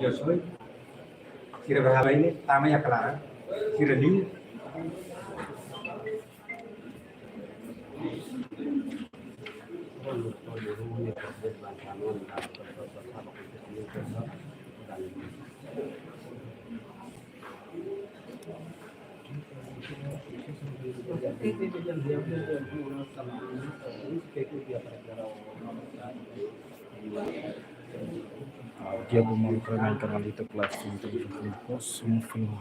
Yo soy Kira berhala ini tamanya Clara, Kira Liu. Dia memainkan hal itu kelas untuk pos film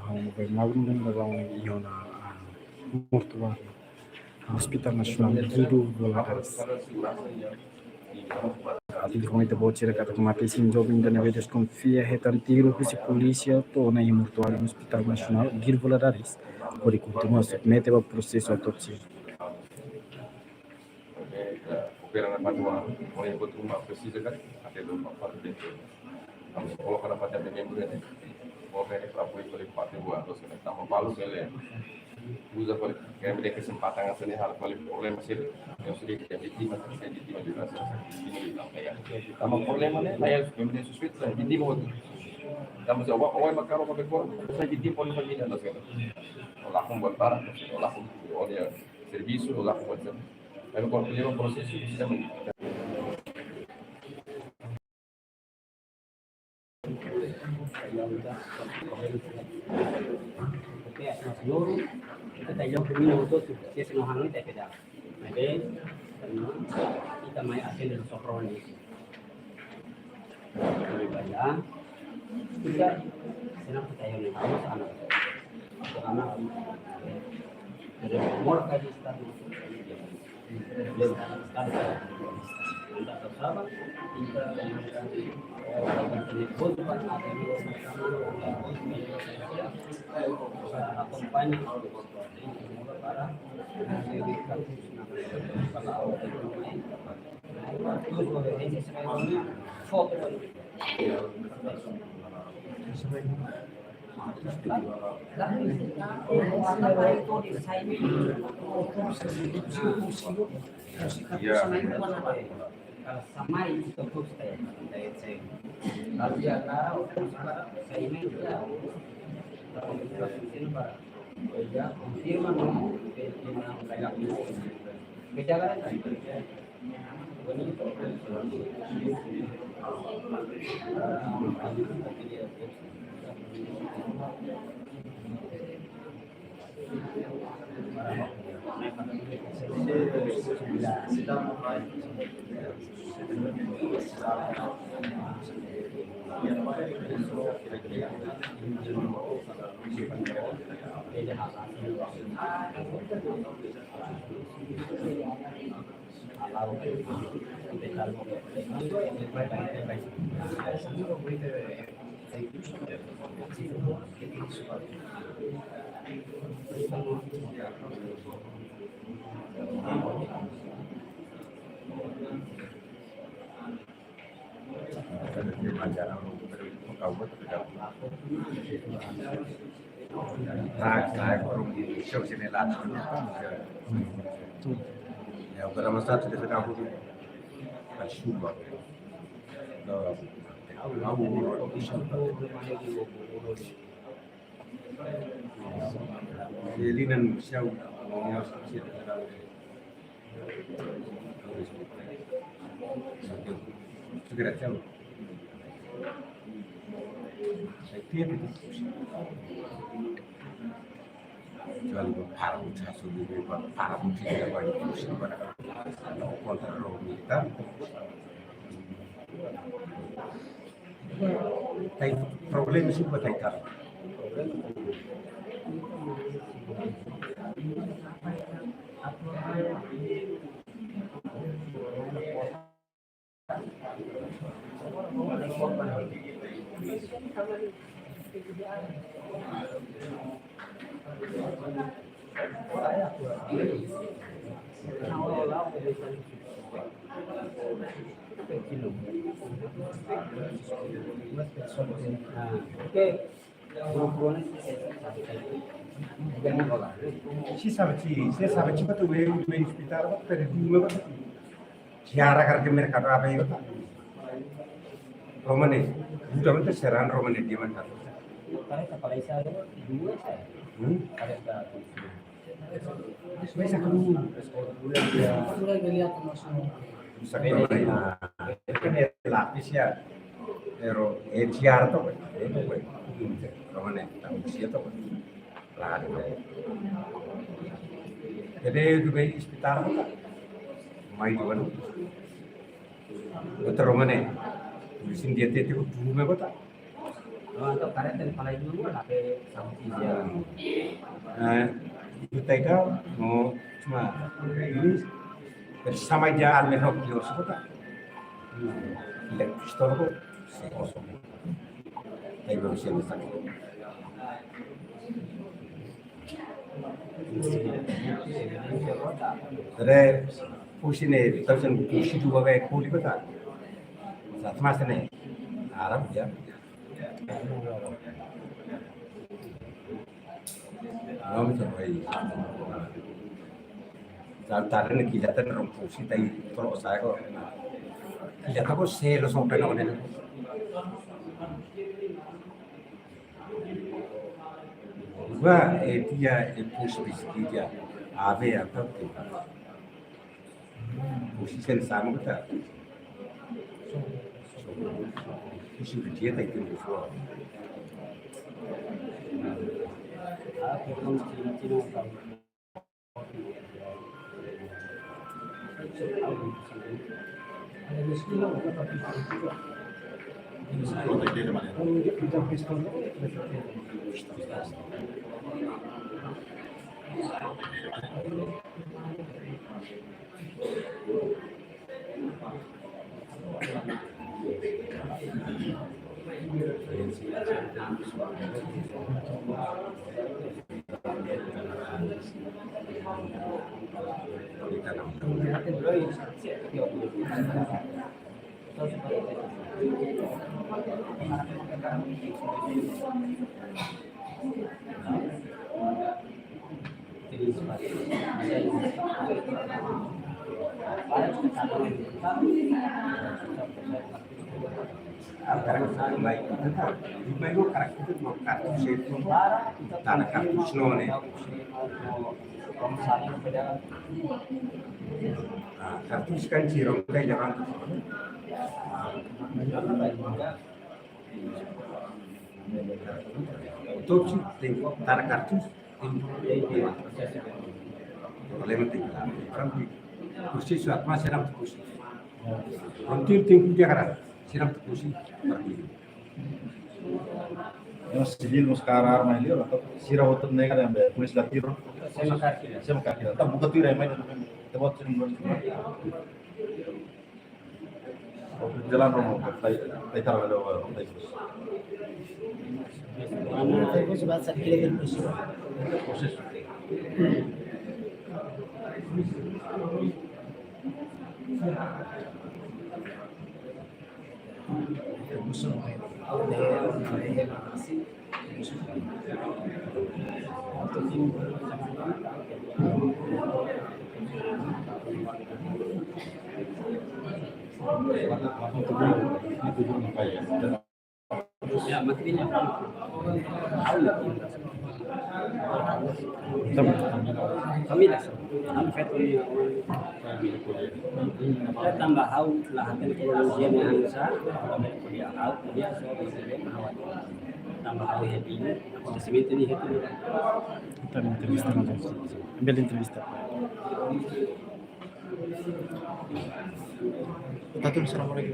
malam dan dalam iona mortuário Hospital Nasional Guido Valadares. Ati como ita bocira kata kemati sinjobin dan vedes confia hetan tiro que polícia tona em mortuário no Hospital Nacional Guido Valadares. Por continua submete ao processo autopsia. Operan manual, mulai buat rumah precisa kan, ada rumah part dentro. Kalau kana pada membro ini, mau ini prabowo itu lipat dua, terus kita tambah palu ele. Usa para que kesempatan asli hal paling problem masih yang sudah kita ditima juga ini sama problemnya saya kemudian suspit lah jadi mau kamu jawab awal makaro pakai kor saya jadi poin begini atas kan olah buat barang olah oleh servis olah buat lalu kalau dia proses bisa kita tayo minuto si sinuhang ni tepeda. Maybe kita may asin ng soproni. Kaya kita sinang tayo ni kamu sa anak. Sa anak. Jadi more kaji start. Kita bersama kita acompaña para sama itu tuh saya kalau dia tahu saya ini ya confirma no beda kan Show sini lah. Ya, pada masa itu kita aku syukur. Linan siau yang segera siau. Saya jual para mucha subir para mucha yang itu sebenarnya kontrol militer. Tapi problem sih buat kita. Si sabe cepat tuh main sekitar apa dari dulu apa siara kerja mereka apa itu Roman nih Udah itu seran Romania di mana? Karena kepala isa ada dua saya. Ada satu. Bisa kamu Bulan dia. Bulan dia lihat masuk. bisa kemana? Itu kan lapis ya. Pero HR tuh, itu gue. Romania, tapi siapa tuh? Lah, jadi itu bayi hospital apa? Main di mana? Betul Romania. Mesin dia itu dulu apa tak? Untuk karet dan kepala itu pakai sama dia. Itu tega mau cuma ini bersama dia aneh hoki orang tak? Lihat pistol kok kosong. Tapi berusia besar. Jadi pusi nih, terus yang pusi dua kayak kulit betul. Saat masa nih, Arab ya. Nggak bisa bayi. Tadi nih kelihatan orang pusi, tapi kalau saya kok kelihatan kok selo sampai nawannya. Gua dia pusi bisiki dia, abe apa kita. Pusi sen sama kita. Pusi dia tak itu semua. Aku Cina tahu. Ada meski lah tapi juga. Kita pistol. Karakter baik itu kan, itu karakter itu mau kartus itu, tanah kartus nol nih. Kartus kan cirong kayak jangan. Untuk sih, tanah kartus, oleh menteri kan kursi suat mas senam kursi. Untuk tinggi dia kan, senam kursi. Mas civil mas cara arma ele atau sira outro nega da polícia da tiro sama kaki tak buka tiro main tempat sini jalan rumah tai taruh lewat tai terus Aku sebab saya kira proses ya maksudnya kami dah kami fetulnya kita tambah hau lah hasil teknologi yang angsa kami kuliah hau dia soal ini mahawat tambah hau happy aku sesuatu ini happy Kita entrevista nanti. Ambil entrevista. kita tuh selama lagi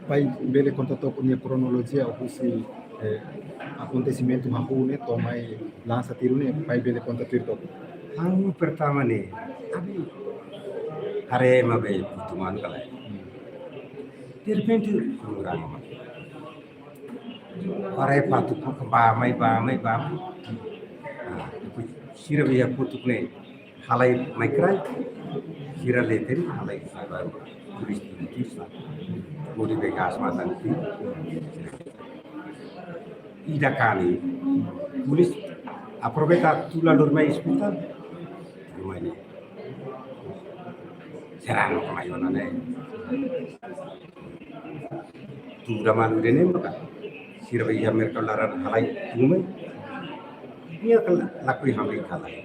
Pai bele contato con a cronologia o si acontecimento mahune tomai lança tiro ne pai bele contato itu. Yang pertama nih, tapi hari mabe putuman kalai. Terpentu kurang. Hari patu ke bamai. Sira biya putuk nih, halai mikrai. Sira leten halai sabar turis. Bodi bekas matan itu. Ida kali, tulis aproveta tula dormai hospital. Rumah ini. Serang kemayonan Zaman udah nih maka sirap iya mereka laran halai cuma iya kan laku hamri halai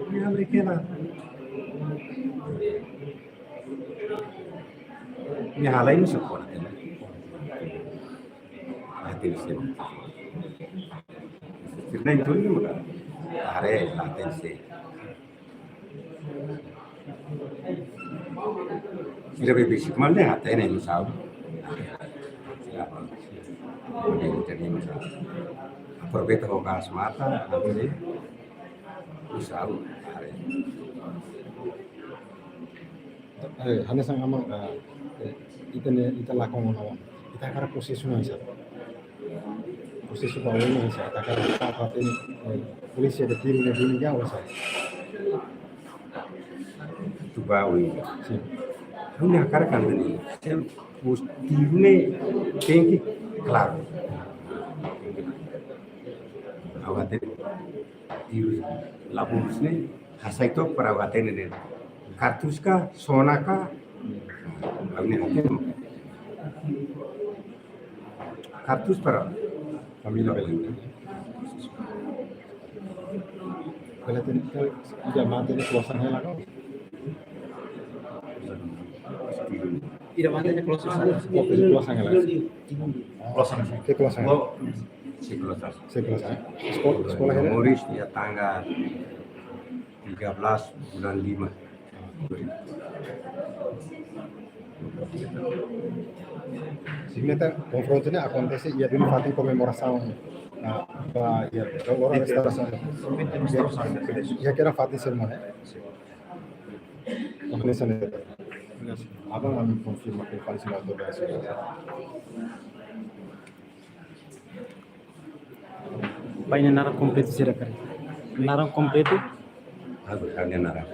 ini hamri kena ini halai ini sekolah kena hati sih sirna itu nih maka hari laten sih sirap basic malnya hati ini misal jadi misal perbedaan lokal semata nanti misal hanya sang amang ita lakon nawan ita kara posisinya isa posisi bawahnya isa ita kara apa ini polisi ada tim di dunia jauh isa itu bawi sih punya akar kan ini saya timnya tinggi claro awate di labusnya hasa itu perawatan ini kartus ka sona ka ini kartus para familia bela kalau tidak mati ini kuasaan hela kau Tidak matanya close kuasaan hela ke kuasaan siklotas sekelas sekolah hela Morris dia tanggal 13 bulan 5 Sebenarnya konfrontasinya acontece ia dulu fatin comemoração ya kalau orang restauração ya kira fatin semana organização abang kami confirma que faz uma organização Paine nara completo silakan. Nara completo aku kalian narah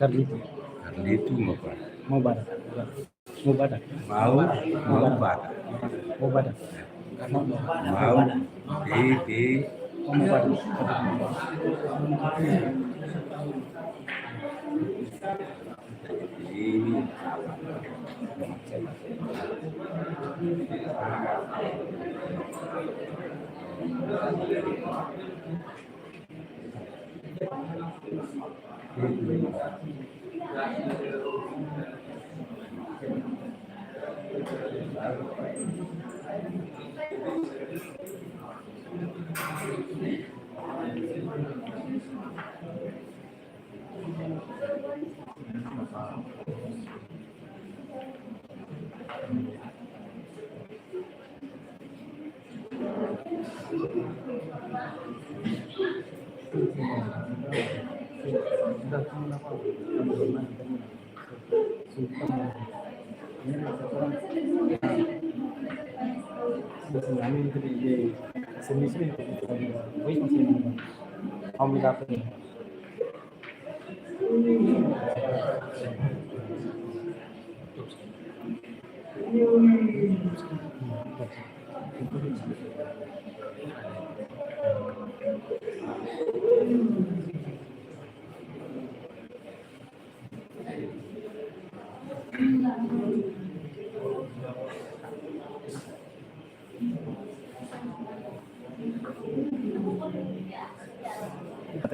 Carlito Carlito mau apa mau badak mau batak mau badak mau di mau badak ini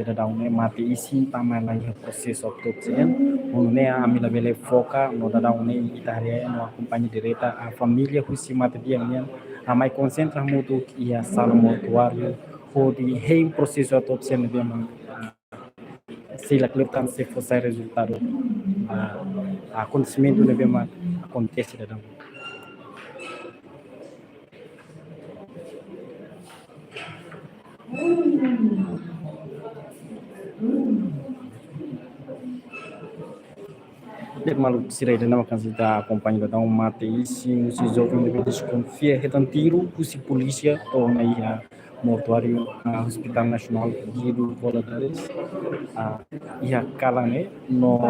tidak daune mati isi tamana ya proses autopsia unune amila bele foca no da daune itaria no acompanha direta a família husi mati dia minha a mai concentra muito ia sala mortuário pode rei processo autopsia ne dia man se la cliptan se fosse resultado a acontecimento ne dia man acontece da daune Dek malu sirai dana makan kita acompanha da mate isi se jovem de desconfia retantiro pusi polícia ou na ia mortuário na Hospital Nacional Guido Valadares ia kalane no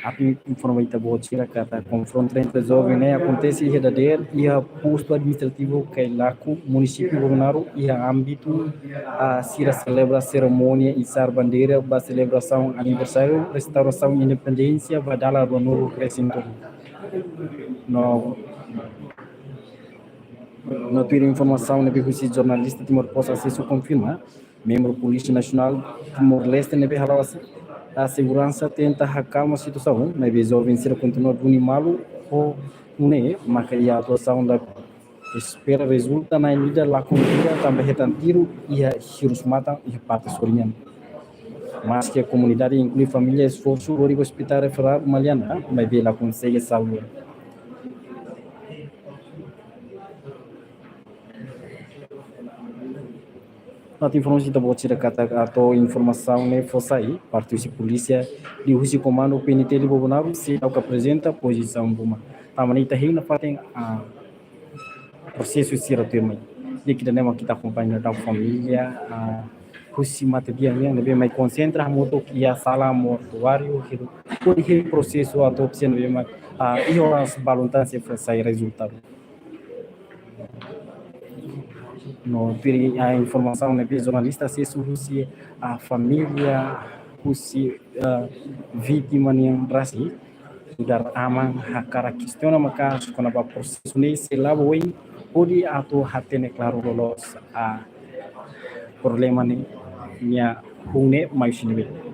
Api informaita bocira kata confronto entre jovem né acontece verdadeiro e a posto administrativo que laku município Bolsonaro e a âmbito a sira celebra cerimônia e sar bandeira ba celebração aniversário restauração independência badala do novo crescimento no no ter informação na BBC jornalista Timor Posse acesso confirma membro Polícia Nacional Timor-Leste nebe halawasi a segurança tenta acalmar a situação, mas o jovem será continuar bunimalo ou né, mas a atuação da espera resulta na medida lá cultura também retan tiro e a hirus mata e parte sorinhan. Mas que a comunidade inclui família esforço para o hospital referar maliana, mas vê lá consegue saúde. Nós informação da boa kata atau informação né fosse aí parte da polícia de usi comando PNT de Bolsonaro se ao que apresenta posição buma tamani tahi na fatem a processo sira termo de que nem kita acompanha da família a usi mata dia né bem mais concentra moto que a sala mortuário que por que processo autopsia bem mais e horas balontança foi sair resultado no ter a informação na jornalista se surge a família se vítima yang Brasil dar amang hakara questiona maka quando a processo nesse labo aí pode atu hatene claro lolos a problema ni minha hune mais nível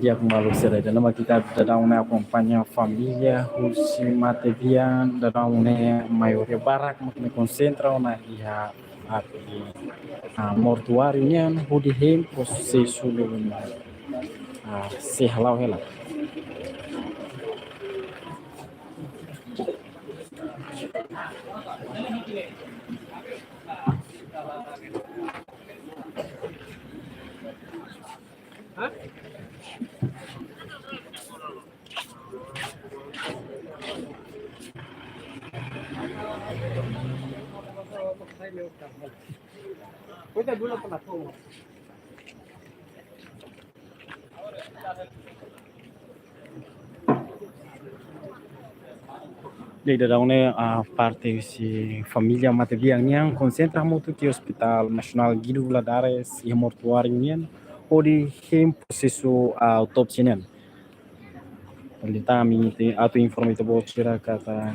dia kembali será dalam kita dadang ne acompanha a família os matevian dadang ne maioria barak me concentra na ia a mortuário nyan hudi hem processo se halau hela. Jadi dadang ne a parte si família matevian nyan concentra muito que hospital nasional Guido Valadares e mortuário nyan hudi hem processo autopsia nyan. Litami te atu informe te bocira kata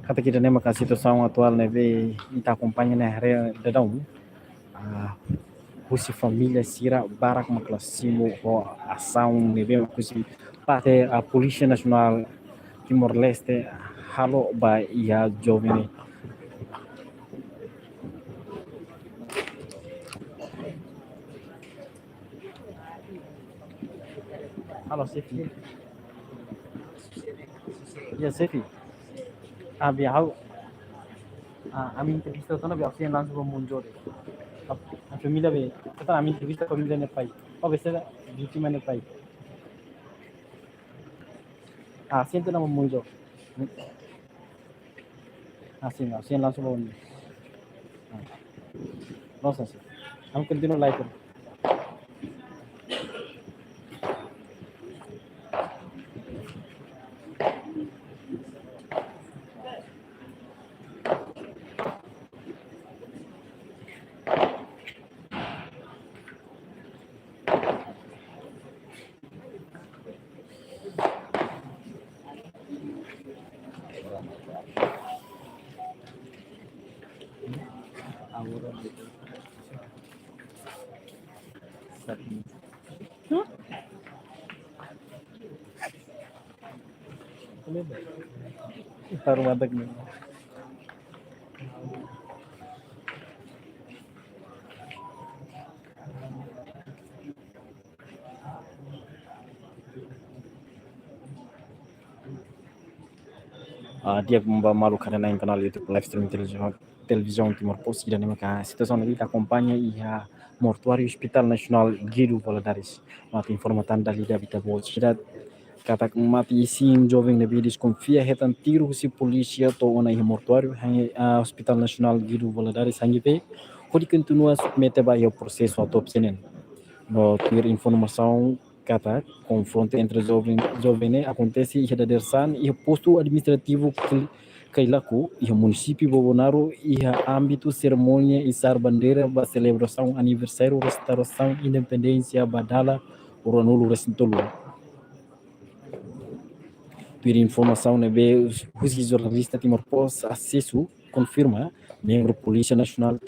kata kita nem a situação atual né ve ita acompanha né re dadão husi família sira barak maklasimo ho ação né ve husi parte a polícia nacional Timor Leste halo ba ia jovem. Halo Sefi. Ya Sefi. Biar amin entrevista tu na biar sian langsung muncul. A família be, kita amin entrevista família ne pai. Oh besar vítima ne pai. Sian tu nama muncul. Sian langsung muncul. Nossa sih. Am continue live. Taruh madak nih. Dia memalukan na yung canal YouTube live stream televisão Timor Posse dan a situação ali acompanha ia mortuário Hospital Nasional Guido Valadares. Mati informatan dali da bita bolsira kata mati sim jovem nabi desconfia retan tiro si polícia to ona ia mortuário Hospital Nasional Guido Valadares hangi pe pode continua submete ba o processo autopsia nen. No ter informação kata confronto entre jovem acontece ia dadersan ia posto administrativo Kailaku ia município Bobonaro ia âmbito cerimônia isar bandeira ba celebração aniversário restauração independência badala uranulu resintolu. Ter informação nebe os jornalista Timor Posse acesso confirma membro Polícia Nacional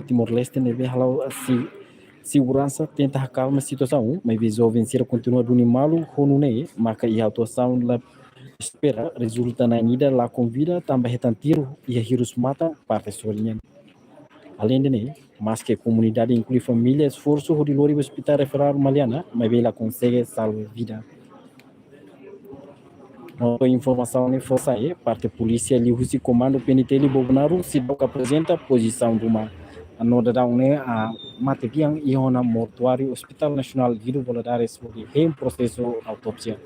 Timor Leste nebe halau segurança tenta acalmar a situação, mas o jovem continua do animalo honune, maka a atuação lá espera resulta na ida lá convida também retantiro e hirus mata parte solinha. Além de mas que a comunidade inclui família esforço de lori hospital referar maliana, mas ela consegue salvar vida. A informação ne força parte polícia ali o comando PNT Bobonaro se apresenta posição de uma no dadang ne mate biang iona mortuário Hospital Nasional Guido Valadares foi em processo autopsia.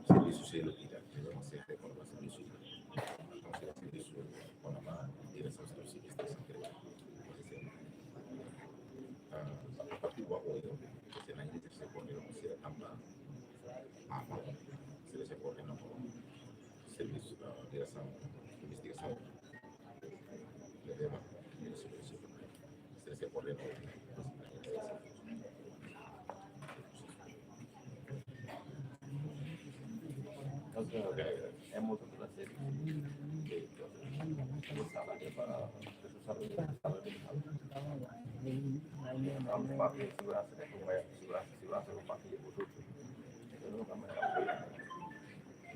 Serviço selo tidak, memang saya reforma serviço, então serviço com a direção de serviço que está sendo a partir do apoio, você não ainda se pode não ser também apa, se pode não serviço da direção de investigação, leva se pode não é muito prazer salário para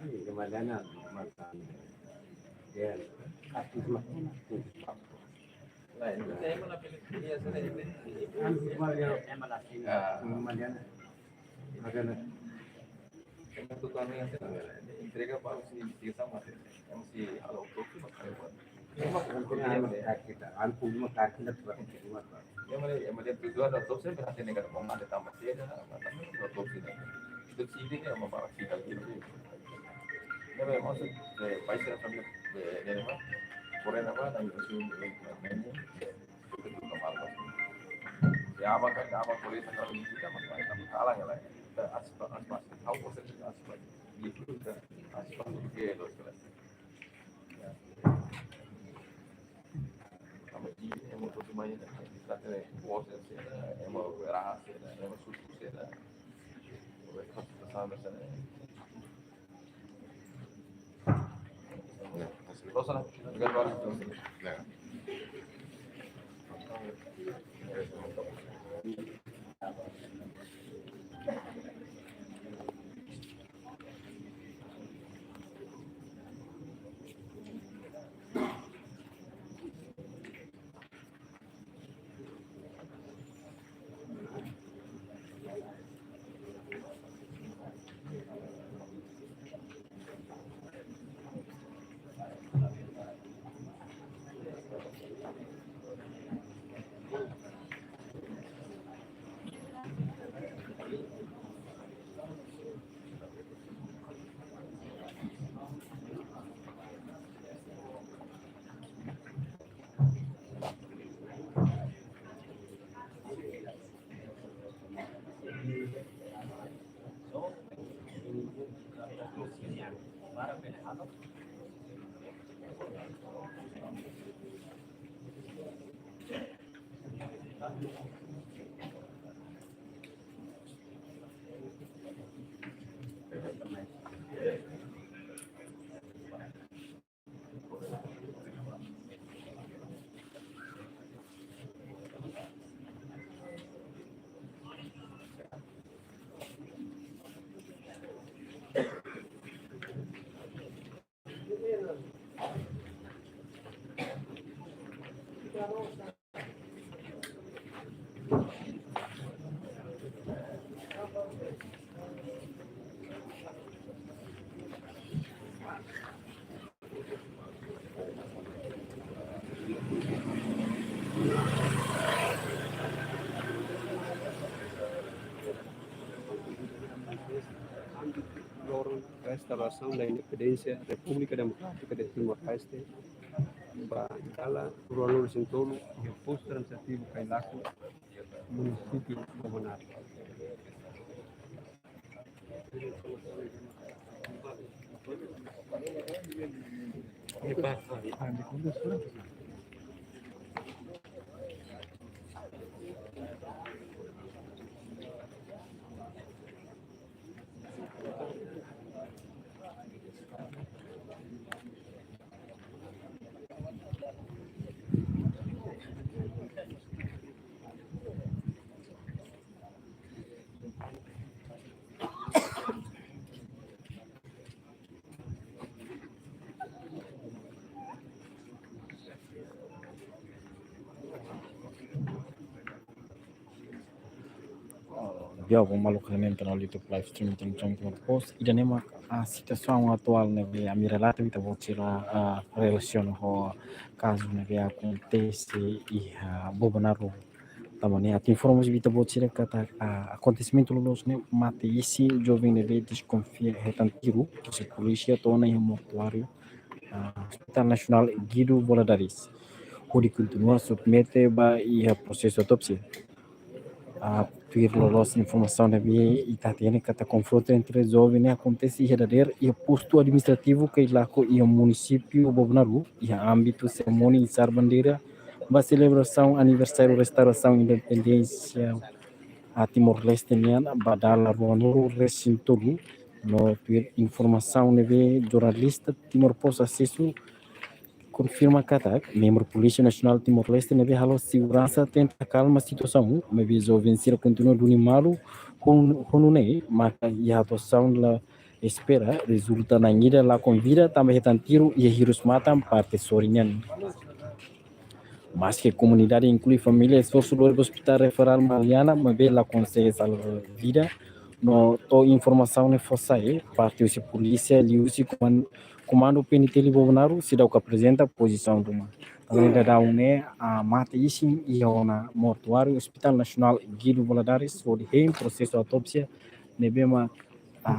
Kemudian makan ya aktif makan kemudian ada entrega para os investigação como se alô próximo kita anpung makan kita yang melihat tujuan otopsi berarti negara pemandai tamat dia ada otopsi itu sini yang membawa kita gitu ya memang país sampai dari mana Korea apa dan itu ini itu normal ya apa Korea sekarang ini kita masih kalah ya lah aspal tahu proses aspal itu aspal ke los hemos tomado esta voces hemos verás hemos sucedido Rosana, dengan baru Restauração da Independência República Democrática de Timor-Leste, Bacala, Ruanur Sintolo, e o posto transitivo Cailaco, município de Comanar. Biar malu kalian kenal YouTube live stream tentang post ida nema a situação atual né be a mira lá também tá tirar a relação com caso né be acontece e Bolsonaro também a informamos bita tirar kata acontecimento lulos né mate esse jovem né be desconfia retantiro que se polícia tona em mortuário Hospital Nacional Guido Valadares pode continuar submete ba e processo autopsia lolos informação da via e tá tendo que confronto entre jovens acontece verdadeiro e o posto administrativo que lá com o município Bobnaru e a âmbito cerimônia izar bandeira ba celebração aniversário restauração independência a Timor-Leste niana badala ruanuru recinto no informação da via jornalista Timor Post acesso confirma kata membro Polícia Nacional Timor-Leste neve halo segurança tenta calma situação mas jovem sira continua do nimalo com né maka e a adoção la espera resulta na ida lá convida também retantiro e hirus matam parte sorinhan mas que comunidade inclui família esforço do hospital referral Mariana mas lá consegue salvar vida no to informação ne fossa parte o polícia liusi comando penitenciário Bolsonaro se dá o que apresenta a posição do ainda dá a mata isim e na mortuário Hospital Nacional Guido Valadares onde em processo de autópsia nebema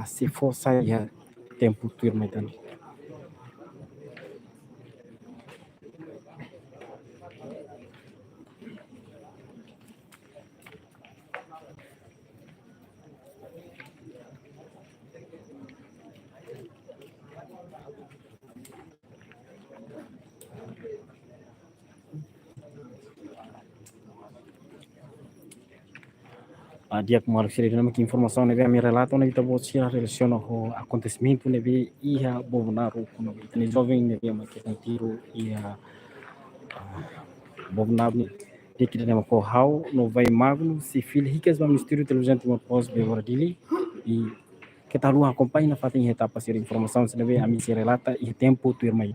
se for sair tempo turma então dia que marca dinâmica informação neve a minha relato neve tá boa relaciona com acontecimento neve ia Bolsonaro com neve jovem neve a que tiro ia Bolsonaro de que nem com how no vai magno se fil ricas vamos mistério inteligente uma pós bevoradili e que tal acompanha na fatem etapa ser informação se neve a minha relata e tempo tu irmão